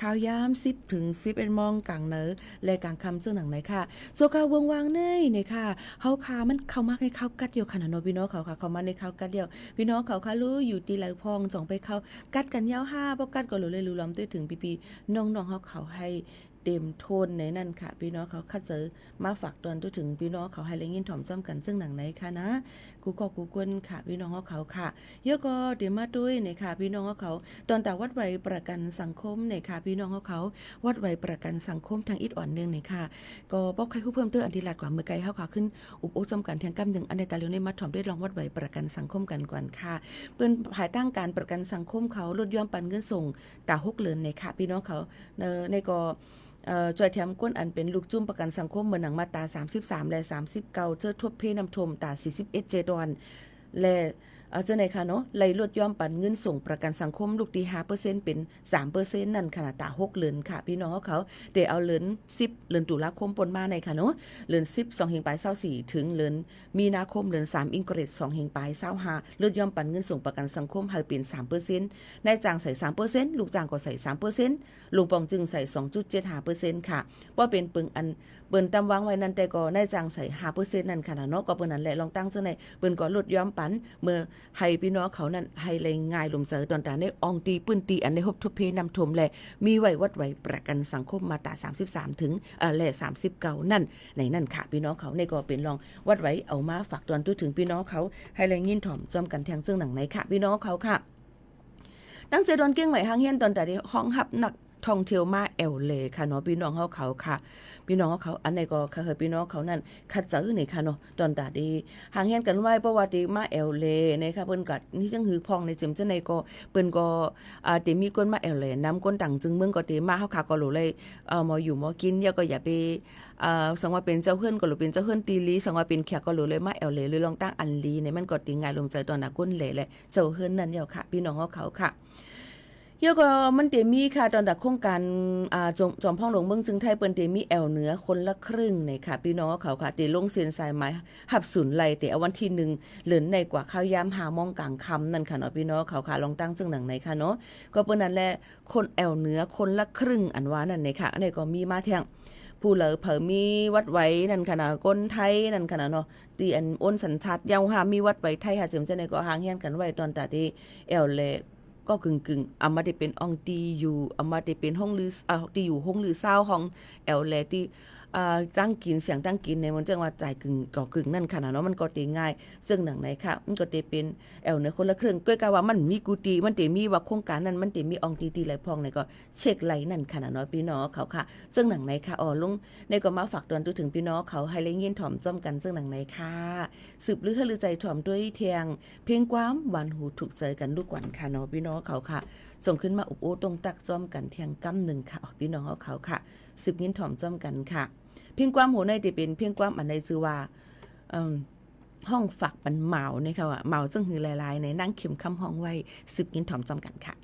ข่าวยาม10 ถึง 11 มองกลางเนอและกลางค่ำซึ่งหนังไหนค่ะโซกาวงวางเนยเนี่ยค่ะเฮาค่ะมันเข้ามาในข้าวกัดเดียวค่ะนะเนาะพี่น้องเขาค่ะเข้ามาในข้าวกัดเดียวพี่น้องเขาค่ะรู้อยู่ตีไหลพองจ่องไปเข้ากัดกันยาว5บ่กัดก็รู้เลยรู้ล้อมด้วยถึงปีๆน้องๆเฮาเขาให้เต็มโทนในนั่นค่ะพี่น้องเขาคัดเจอมาฝากตอนตัวถึงพี่น้องเขาให้แรงยินถ่อมซ้ำกันซึ่งหนังไหนค่ะนะกูก็กูกวนค่ะพี่น้องเขาค่ะเยอะก็เดี๋ยวมาด้วยเนี่ยค่ะพี่น้องเขาตอนแต่วัดไว้ประกันสังคมเนี่ยค่ะพี่น้องเขาวัดไว้ประกันสังคมทางอิดอ่อนนึงเนี่ยค่ะก็บอกใครผู้เพิ่มเติมอันที่หลัดกว่าเมื่อไกลเขาค่ะขึ้นอุบโอจำกันแทงกำหนึ่งอันในตาเลียวในมาถ่อมได้ลองวัดไว้ประกันสังคมกันก่อนค่ะเปิ้นภายตั้งการประกันสังคมเขาลดย่อมปันเงินส่งตา6เดือนเนี่ยค่ะพี่น้องเขาในก็จอยแถมก้นอันเป็นลูกจุ้มประกันสังคมเหมือนหนังมาตรา33และ39เจอทบเพนำทมตรา41เจดอนและเจ้าไหนค่ะเนาะไล่ลดย่อมปันเงินส่งประกันสังคมลูกที่ 5% เป็น 3% นั่นขนาดตา6เดือนค่ะพี่น้องเขาได้เอาเดือน10เดือนตุลาคมปนมาในค่ะเนาะเดือน10 2เฮงปลาย24ถึงเดือนมีนาคมเดือน3อิงเกรด2เฮงปลาย25ลดย่อมปันเงินส่งประกันสังคมให้เป็น 3% นายจ้างใส่ 3% ลูกจ้างก็ใส่ 3%ลุงปองจึงใส่ 2.75% ค่ะว่าเป็นปึงอันเปิ้นตำวางไว้นั่นแต่ก็นายจ้างใส่ 5% นั่นค่ะเนาะก็เปิ้นนั่นแหละลองตั้งจังได๋เปิ้นก็ลดย่อมปันเมื่อให้พี่น้องเขานั้นให้เลยง่ายลมเจอตอนตาในอองตีปื้นตีอันในฮบทบเพนำทมแลมีไว้วัดไว้ประกันสังคมมาตรา33ถึงและ39นั่นในนั่นค่ะพี่น้องเขาในก็เป็นลองวัดไว้เอามาฝากตอนถึงพี่น้องเขาให้แรงยินถ่อมจอมกันแทงซึ่งหนังไหนค่ะพี่น้องเขาค่ะตั้งใจดอนเก้งไหวหางเฮียนตอนแต่ที่ห้องหับหนักท่องเที่ยวมาแอลเลค่ะเนาะพี่น้องเขาค่ะพี่น้องเขาอันไหนก็ค่ะพี่น้องเขานั่นคัดเจอนี่ค่ะเนาะตอนตาดีหางเฮียนกันไว้ประวัติมาแอลเลนะคะเปิ้นก็นี่จังหือพองในจิมจังไดก็เปิ้นก็เตมีคนมาแอลเลนำคนต่างจึงเมืองก็เตมาเฮาค่ะก็รู้เลยมาอยู่มากินอย่าก็อย่าไปสังว่าเป็นเจ้าเฮือนก็หรือเป็นเจ้าเฮือนตีลีสังว่าเป็นแขกก็รู้เลยมาแอลเลหรือลองตั้งอันลีในมันก็ติง่ายลงใจตอนน่ะก้นเหลแหละเจ้าเฮือนนั่นเดียวค่ะพี่น้องเขาค่ะเยอะก็มันเตมีค่ะตอนดักโครงการจอมพ่องหลวงเมืองจึงไทยเปิ้นเตมีแอลเหนือคนละครึ่งนี่ค่ะพี่น้องเขาค่ะเตลงเซ็นสายไม้หับศูนย์ไหลเตเอาวันที่1เหลือนในกว่าข้าวยามหามองกลางค่ำนั่นค่ะเนาะพี่น้องเขาค่ะลองตั้งจึงหนังไหนค่ะเนาะก็เปิ้นนั่นแหละคนแอลเหนือคนละครึ่งอันว่านั่นนี่ค่ะอันนี้ก็มีมาแทงผู้เหลอเผอมีวัดไว้นั่นค่ะนะคนไทยนั่นค่ะนะเนาะตีอันอ้นสัญชาติยาวหามีวัดไว้ไทยหาเสริมจังได๋ก็หางเฮียนกันไว้ตอนตาที่แอลเลก็กึ่งๆมาได้เป็นอองตีอยู่มาได้เป็นห้องลือที่อยู่ห้องลือเศร้าของแอลแลที่ตั้งกินเสียงตั้งกินในมันจังว่าจ่ายกึ่งนั่นค่ะเนาะมันก็ตีง่ายซึ่งหนังไหนค่ะมันก็ตีเป็นแอลในคนละครึ่งก้อยกะว่ามันมีกูตีมันตีมีว่าโครงการนั้นมันตีมีอองตีไหลพองในก็เช็คไหลนั่นค่ะเนาะพี่น้องเขาค่ะซึ่งหนังไหนค่ะลงในก็มาฝากตอนถึงพี่น้องเขาให้เล่นยินถ่อมจ้อมกันซึ่งหนังไหนค่ะสืบลือให้ลือใจถ่อมด้วยเทียงเพียงความหวานหูถูกใจกันลูกหวานค่ะเนาะพี่น้องเขาค่ะส่งขึ้นมาอุบโอตรงตักจ้อมกันเทียงกำหนึ่งค่ะพี่น้องเขาค่ะสืบยินถ่อมจ้อมกันค่ะเพียงความหัวในที่เป็นเพียงความอันใดชื่อว่าห้องฝักมันเหมานะคะว่าเหมาจังหือหลายๆในนั่งเข็มคำห้องไว้สืบยินถ่อมจ้อมกันค่ะ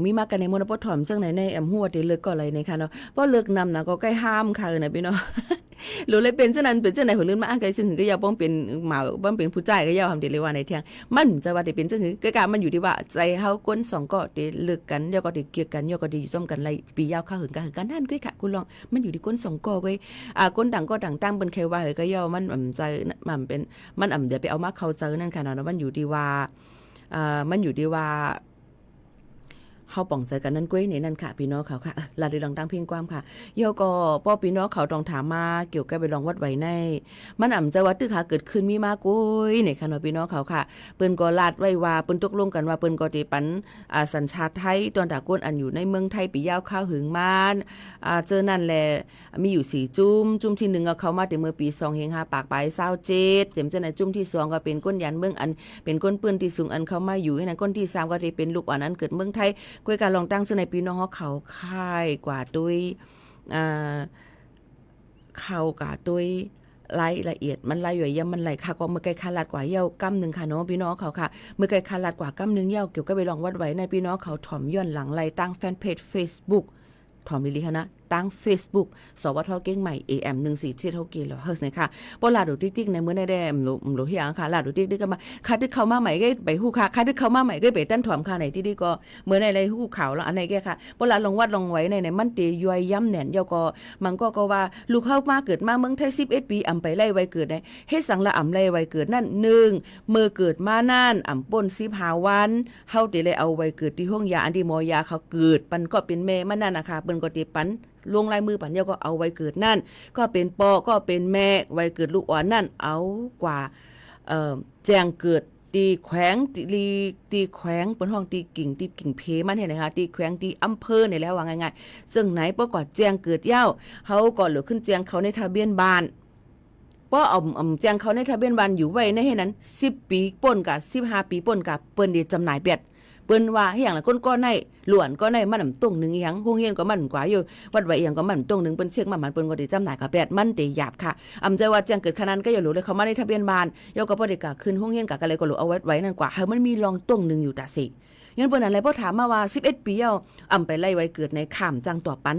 มีมากันในมณฑลถ่อมซึ่งในหัวที่เลิกก็อะไรในค่ะเนาะเพราะเลิกนำนะก็ใกล้ห้ามค่ะนะพี่เนาะ รู้เลยเป็นเจ้านั้นเป็นเจ้าไหนหัวลืมมาอ้างไกลซึ่งก็ยาวป้องเป็นหมาป้องเป็นผู้ใจก็ยาวทำเดเลยว่าในเที่ยงมันจะว่าได้เป็นเจ้าหือก็การมันอยู่ที่ว่าใจเฮาก้นสองก็ได้เลิกกันยอก็ได้เกลียดกันยอก็ได้อยู่ซ่อมกันไรปียาวข้าหึงกันนั่นก็ค่ะคุณลองมันอยู่ที่ก้นสองก็เว้ยก้นต่างก็ต่างตั้งเป็นแค่ว่าก็ยาวมันใจมันเป็นมันเดี๋ยวไปเอามาเข้าเจอนั่นค่ะเนาะมันอยู่ที่ว่ามันอยู่ที่ว่าเฮาป่องใจกันนั่นก้วยในนั่นค่ะพี่น้องเขาค่ะลาดลองตั้งเพียงความค่ะโยก็ป้อพี่น้องเขาต้องถามมาเกี่ยวกับไปลองวัดไว้ในมันจะว่าตึกหาเกิดขึ้นมีมากก้วยในค่ะเนาะพี่น้องเขาค่ะเปิ้นก็ลาดไว้ว่าเปิ้นตกลงกันว่าเปิ้นก็สิปันสัญชาติไทยตอนดากวนอันอยู่ในเมืองไทยปียาวข้าวหึงมาเจอนั่นแหละมีอยู่4จุ่มที่1ก็เข้ามาแต่เมื่อปี25ปากปลาย27เต็มจังได๋จุ่มที่2ก็เป็นก้นยันเมืองอันเป็นก้นปืนที่สูงอันเข้ามาอยู่ให้นั้นก้นที่3ก็ได้เป็นลูกอ่อนอันเกิดเมืองไทยกวยการลองตั้งซึ่งในพี่น้องเขาค่ายกว่าด้วยเข้ากว่าด้วยรายละเอียดมันรายย่อยมันไหลค่ะก็เมื่อไกลคาลาดกว่าเย้ากำ1ค่ะเนาะพี่น้องเขาค่ะเมื่อไกลคาลาดกว่ากำ1เย้าเกี่ยวกับไปลองวัดไว้ในพี่น้องเขาถ่อมย้อนหลังไล่ตั้งแฟนเพจ Facebook ถ่อมลิลิค่ะนะตั้ง Facebook สวทเก้งใหม่ AM 1476กิโลเฮิรตซ์นะคะบ่ลาดูติ๊กๆในมื้อในแดมหลเฮียงค่ะลาดูติ๊กๆก็มาค่าตึกเข้ามาใหม่ก็ไปฮู้ค่ะค่าตึกเข้ามาใหม่ก็ไปตั้นถ่อมค่ะไหนที่ก็มื้อในไรฮู้ข่าวแล้วอันไหนแกค่ะบ่ลาลงวัดลงไว้ในมันติย่อยย่ำแหน่นยอก็มันก็ว่าลูกเฮามาเกิดมาเมืองไทย11ปีไปไล่ไว้เกิดได้เฮ็ดสังละไล่ไว้เกิดนั่น1มื้อเกิดมานั่นป่น15วันเฮาติเลยเอาไว้เกิดที่ห้องยาอันที่หมอยาเขาเกิดปันก็เป็นแม่มันนั่นน่ะค่ะเปิ้นก็ติปันลงลายมือปัญญาก็เอาไว้เกิดนั่นก็เป็นปอก็เป็นแม่ไว้เกิดลูกอ่อนนั่นเอากว่าแจ้งเกิดตีแขวงตีแขวงเป็นห้องตีกิ่งเพมันเห็นนะคะตีแขวงตีอำเภอนี่แล้วว่าง่ายๆซึ่งไหนป้อก็แจ้งเกิดเย้าเขาก็เหลือขึ้นแจ้งเขาในทะเบียนบ้านป้อเอาแจ้งเขาในทะเบียนบ้านอยู่ไว้ในให้นั้น10ปีป่นกับ15ปีป่นกับเปิ้นได้จำหน่ายเบ็ดเปิ้นว่าให้อย่างละก้นก้อนในหลวนก็ในมันตุ้งนึงอีหยังโรงเรียนก็มันกว่าอยู่วัดไว้อีหยังก็มันตุ้งนึงเปิ้นเช็คมันเปิ้นก็ได้จำหน่ายกับแปดมันได้หยาบค่ะใจว่าแจ้งเกิดขนาดก็อย่ารู้เลยเขามาในทะเบียนบ้านยกก็บ่ได้กะขึ้นโรงเรียนกะก็เลยก็รู้เอาไว้นั่นกว่าให้มันมีรองตุ้งนึงอยู่ตาสิย้อนเปิ้นอะไรบ่ถามมาว่า11ปีเอาไปไล่ไว้เกิดในข้ามจังต่อปัน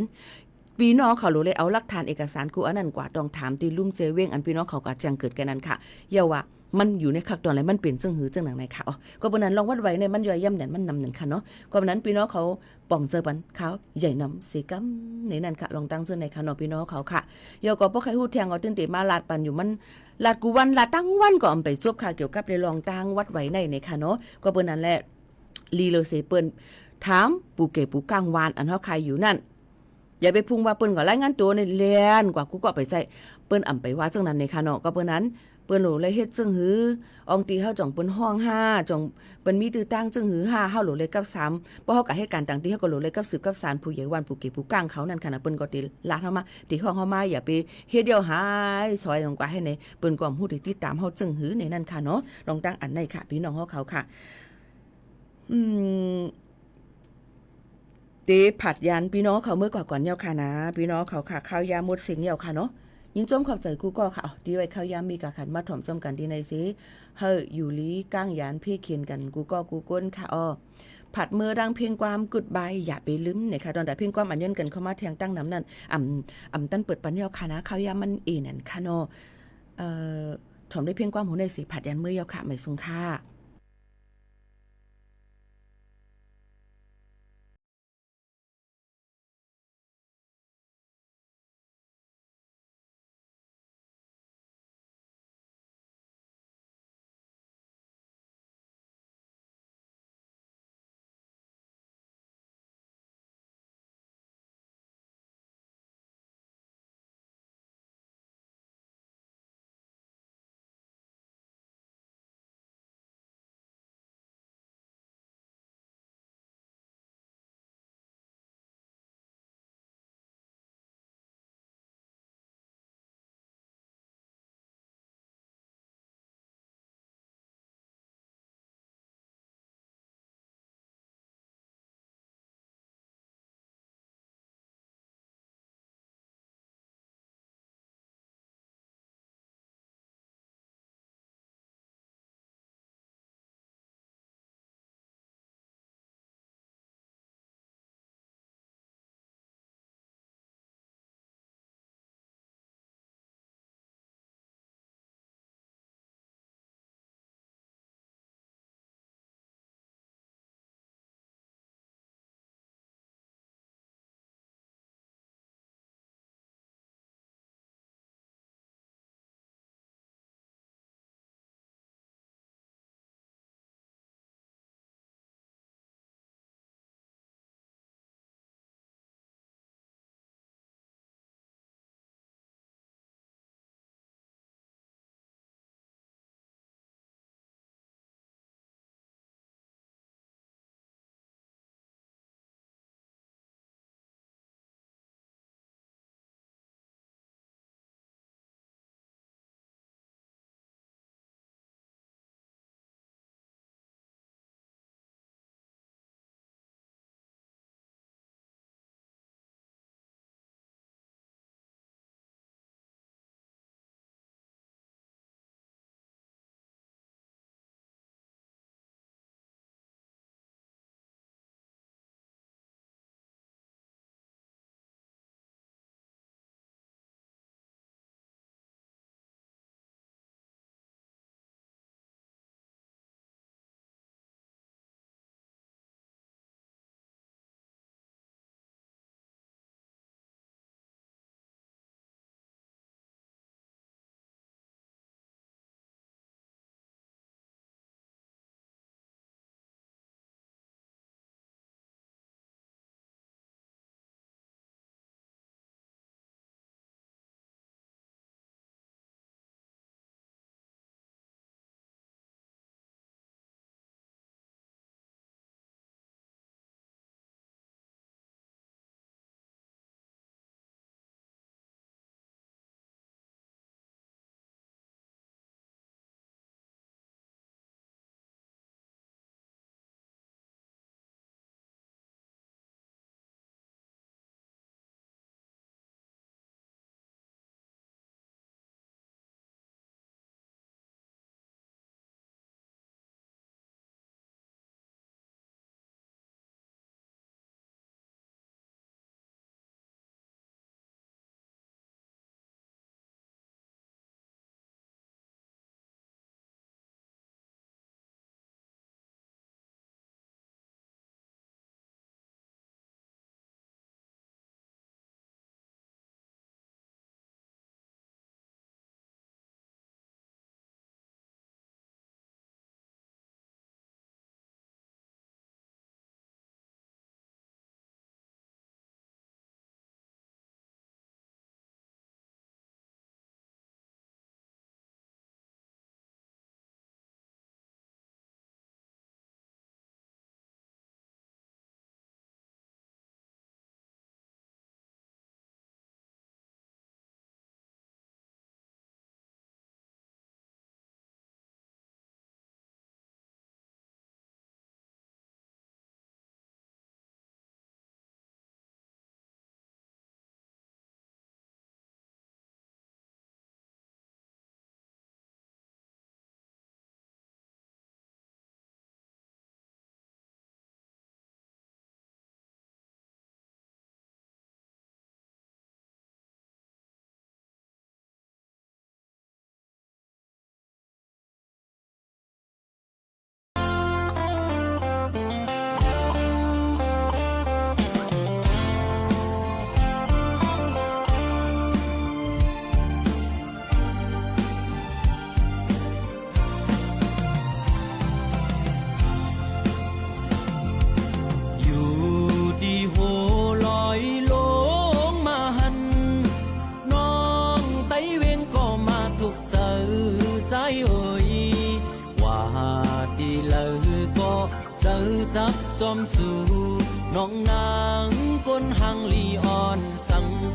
พี่น้องเขารู้เลยเอาหลักฐานเอกสารกูอันนั้นกว่าต้องถามตีลุ่มเจเว้งอันพี่น้องเขาก็แจ้งเกิดกันนั้นค่ะเยาว่ามันอยู่ในคักตอนไหนมันเปลี่ยนจังหือจังหนังไหนค่ะก็บนนั้นลองวัดไว้ในมันย่อยย่ำเนี่ยมันนำหนึ่งค่ะเนาะก็บนนั้นพี่น้องเขาป่องเจอปันเขาใหญ่นำสีกัมในนั้นค่ะลองตั้งเสื้อในค่ะเนาะพี่น้องเขาค่ะเยาก็พวกใครหู้แทงเอาตื่นเตมาลาดปันอยู่มันลาดกูวันลาดตั้งวันก็ไปซวบค่ะเกี่ยวกับเลยลองตั้งวัดไว้ในค่ะเนาะก็บนนั้นแหละลีเลเซเปิ้นถามปูเก๋ปูกลางวานอันเฮาใครอยู่นั่นอย่าไปพุ่งว่าเปิ้นก็รายงานตัวในเรียนกว่ากูก็ไปใจเปิ้นไปว่าจังนั้นในค่ะเนาะก็เปิ้นนั้นเปิ้นโหลเลยเฮ็ดจังหืออองตีเฮาจ่องเปิ้นห้อง5จ่องเปิ้นมีตื้อตั้งจังหือ5เฮาโหลเลยกับ3บ่เฮาก็เหตุการณ์ต่างที่เฮาก็โหลเลยกับ10กับ3ผู้ใหญ่วันผู้เก็บผู้กลางเขานั่นค่ะนะเปิ้นก็ติลาดเฮามาติห้องเฮามาอย่าไปเฮ็ดเดียวหายซอยลงกว่าให้ในเปิ้นก็ฮู้ติดตามเฮาจังหือในนั้นค่ะเนาะลองตั้งอันในค่ะพี่น้องเฮาเขาค่ะเตผัดยันพี่น้องเขาเมื่อก่อนเยาค่ะนะพี่น้องเขาค่ะข้าวยาหมดเสียงเยาค่ะเนาะยิงจมขอบใจกูก็ค่ะดีไว้ข้าวยามมีกะขันมาถ่อมจมกันดีในสิเฮยอยู่ลีก้างยานเพ่เขียนกันกูก็กูก้นค่ะผัดมือดังเพียงความกุดใบอย่าไปลืมเนี่ยค่ะตอนแต่เพียงความอันยันกันเข้ามาแทงตั้งน้ำนั่นตั้นเปิดปันเยาค่ะนะข้าวยามมันนั่นค่ะเนาะถ่อมได้เพียงความหูในสิผัดยันมือเยาค่ะไม่สูงค่ะ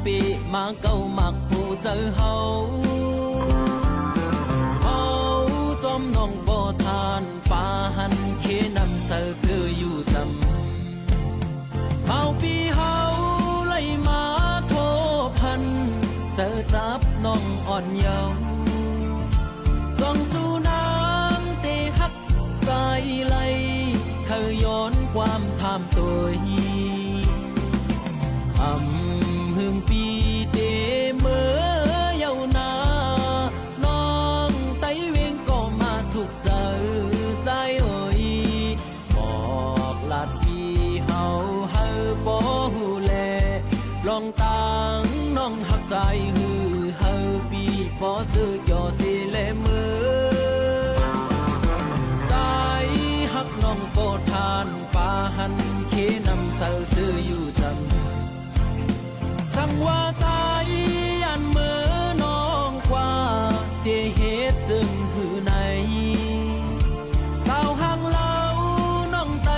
ปีมาเก่ามักผู้เจอเฮาจอมน้องบ่ทานฟ้าหันเคนำเสือซื้ออยู่จำเมาปีเฮาไล่มาโทพันเจอจับน้องอ่อนเยาว์ส่องสู่น้ำเตหักใจไหลเคยย้อนความทำตัวหึงปีเตเมื่อเยาวนานองไตเวงก็มาถูกเจอใจเอ่ยบอกลาดพี่เฮาเฮาบ่ฮู้แลลองตังน้องหักใจฮือเฮาปีบ่ซื้อยอสิเลมือใจหักน้องโปทานฟ้าหันเคนำเสือซื้ออยู่จำสั่งว่าใจยันเมื่อน้องกว่าเตเหตุจึงหือในสาวห่างเล่าน้องไต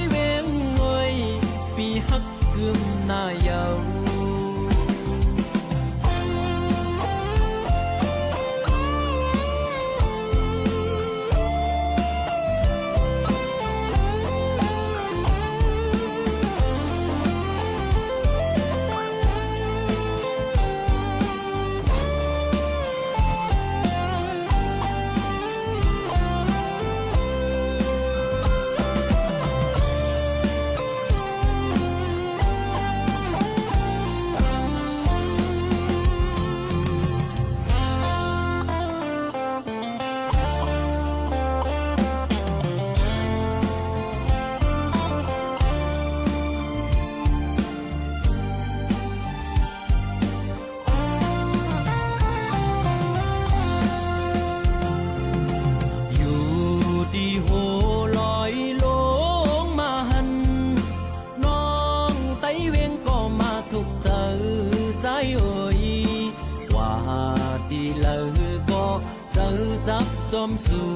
เวงเงยปีฮักกึมหน้าเยาจอมสู่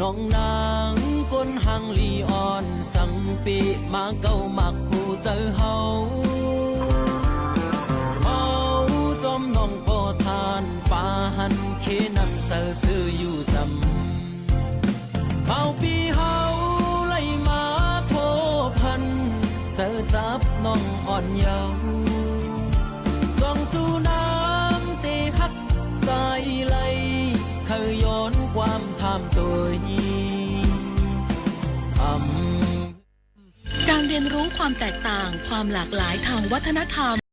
น้องนางก้นหังลีอ่อนสังปีมาเก่ามักหูเจอเฮาจอมน้องบ่ทานฟ้าหันเคนำเสือซื้ออยู่จำเมาปีเฮาไล่มาโทพันเจอจับน้องอ่อนเยาว์ส่องสู่น้ำเตหักใจไหลเคยย้อนความทำตัวการเรียนรู้ความแตกต่างความหลากหลายทางวัฒนธรรม